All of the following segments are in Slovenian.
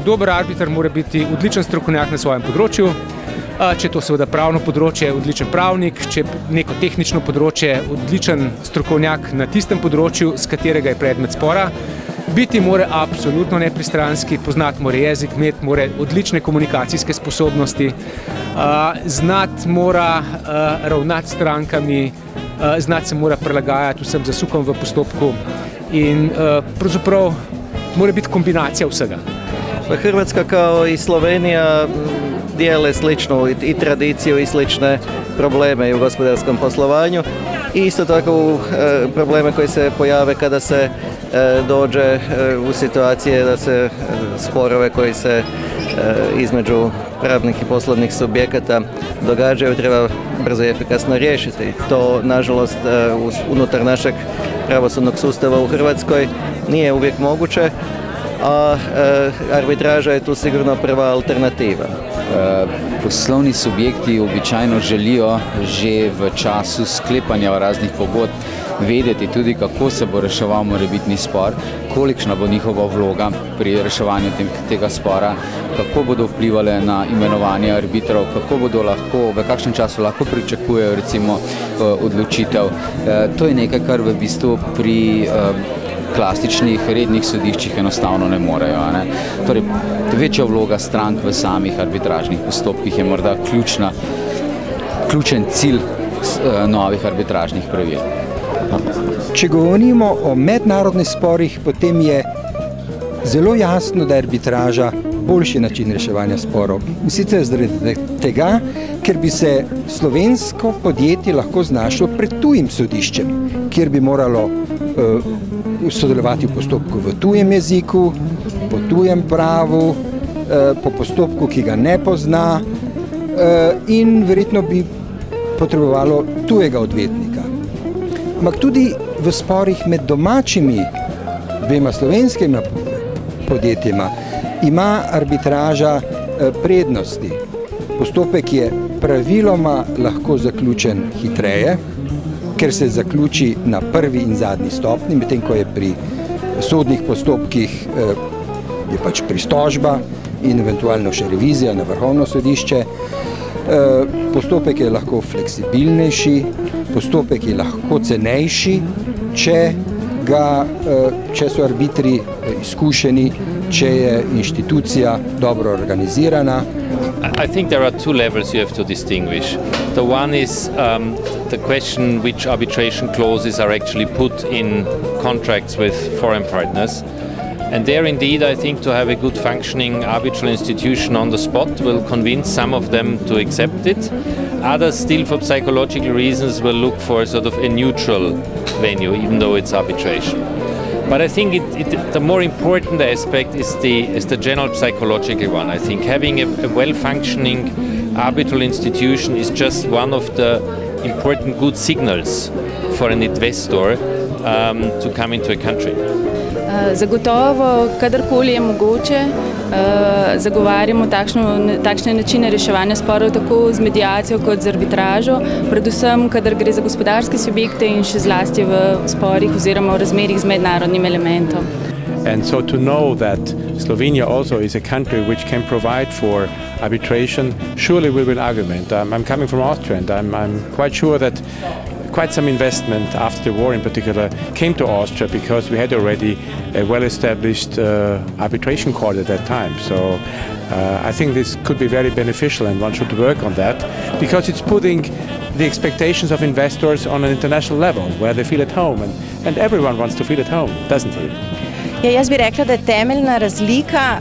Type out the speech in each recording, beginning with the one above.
dober arbiter mora biti odličen strokovnjak na svojem področju, če je to seveda pravno področje, odličen pravnik, če je neko tehnično področje, odličen strokovnjak na tistem področju, z katerega je predmet spora. Biti mora absolutno nepristranski, poznati mora jezik, imeti mora odlične komunikacijske sposobnosti, znati mora ravnati s strankami, znati se mora prilagajati vsem zasukom v postopku in pravzaprav mora biti kombinacija vsega. Hrvatska kao i Slovenija dijele sličnu i tradiciju i slične probleme i u gospodarskom poslovanju i isto tako probleme koji se pojave kada se dođe u situacije da se sporove koji se između pravnih i poslovnih subjekata događaju treba brzo i efikasno riješiti. To, nažalost, unutar našeg pravosudnog sustava u Hrvatskoj nije uvijek moguće, a arbitraža je tu sigurno prva alternativa. Poslovni subjekti običajno želijo že v času sklepanja raznih pogodb vedeti tudi, kako se bo reševal morebitni spor, kolikšna bo njihova vloga pri reševanju tega spora, kako bodo vplivali na imenovanje arbitrov, kako bodo lahko, v kakšnem času lahko pričakujejo recimo odločitev. To je nekaj, kar v bistvu pri klasičnih rednih sodiščih enostavno ne morejo. Torej, večja vloga strank v samih arbitražnih postopkih je morda ključen cilj novih arbitražnih pravil. Če govorimo o mednarodnih sporih, potem je zelo jasno, da je arbitraža boljši način reševanja sporov. In sicer zaradi tega, ker bi se slovensko podjetje lahko znašlo pred tujim sodiščem, kjer bi moralo sodelovati v postopku v tujem jeziku, po tujem pravu, po postopku, ki ga ne pozna in verjetno bi potrebovalo tujega odvetnika. Ampak tudi v sporih med domačimi dvema slovenskima podjetjima ima arbitraža prednosti. Postopek je praviloma lahko zaključen hitreje, ker se zaključi na prvi in zadnji stopnji, medtem ko je pri sodnih postopkih je pač pritožba in eventualno še revizija na vrhovno sodišče. Postopek je lahko fleksibilnejši, postopek je lahko cenejši, če so arbitri izkušeni, če je inštitucija dobro organizirana. I think there are two levels you have to distinguish. The one is the question which arbitration clauses are actually put in contracts with foreign partners. And there indeed I think to have a good functioning arbitral institution on the spot will convince some of them to accept it. Others still for psychological reasons will look for sort of a neutral venue even though it's arbitration. But I think the more important aspect is the general psychological one. I think having a well-functioning arbitral institution is just one of the important good signals for an investor to come into a country. Zagotovo, kadarkoli je mogoče, zagovarjamo takšne načine reševanja sporov tako z medijacijo kot z arbitražo, predvsem, kadar gre za gospodarske subjekte in še zlasti v sporih oziroma v razmerjih z mednarodnim elementom. And so to know that Slovenia also is a country which can provide for arbitration surely will be an argument. I'm coming from Austria and I'm quite sure that quite some investment after the war in particular came to Austria because we had already a well-established arbitration court at that time. So I think this could be very beneficial and one should work on that because it's putting the expectations of investors on an international level where they feel at home and everyone wants to feel at home, doesn't he? Ja, jaz bi rekla, da je temeljna razlika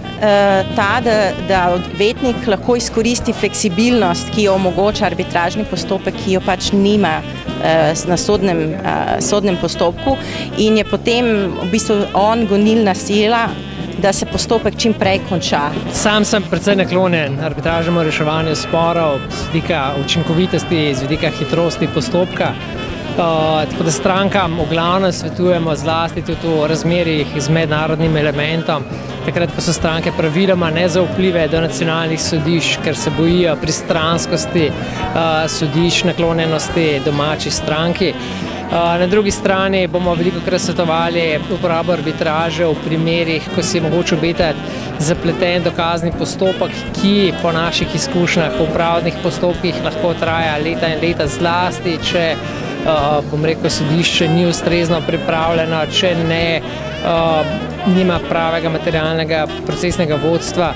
ta, da odvetnik lahko izkoristi fleksibilnost, ki jo omogoča arbitražni postopek, ki jo pač nima na sodnem postopku in je potem v bistvu on gonilna sila, da se postopek čim prej konča. Sam sem precej naklonjen arbitražnemu reševanju sporov z vidika učinkovitosti, z vidika hitrosti postopka. Tako da strankam v glavnem svetujemo zlasti tudi v razmerjih z mednarodnim elementom, takrat, ko so stranke praviloma nezaupljive do nacionalnih sodišč, ker se bojijo pristranskosti sodišč, naklonjenosti domači stranki. Na drugi strani bomo velikokrat svetovali uporabo arbitraže v primerih, ko si je mogoče obetati zapleten dokazni postopek, ki po naših izkušnjah v upravnih postopkih lahko traja leta in leta, zlasti, če sodišče ni ustrezno pripravljeno, če nima pravega materialnega procesnega vodstva.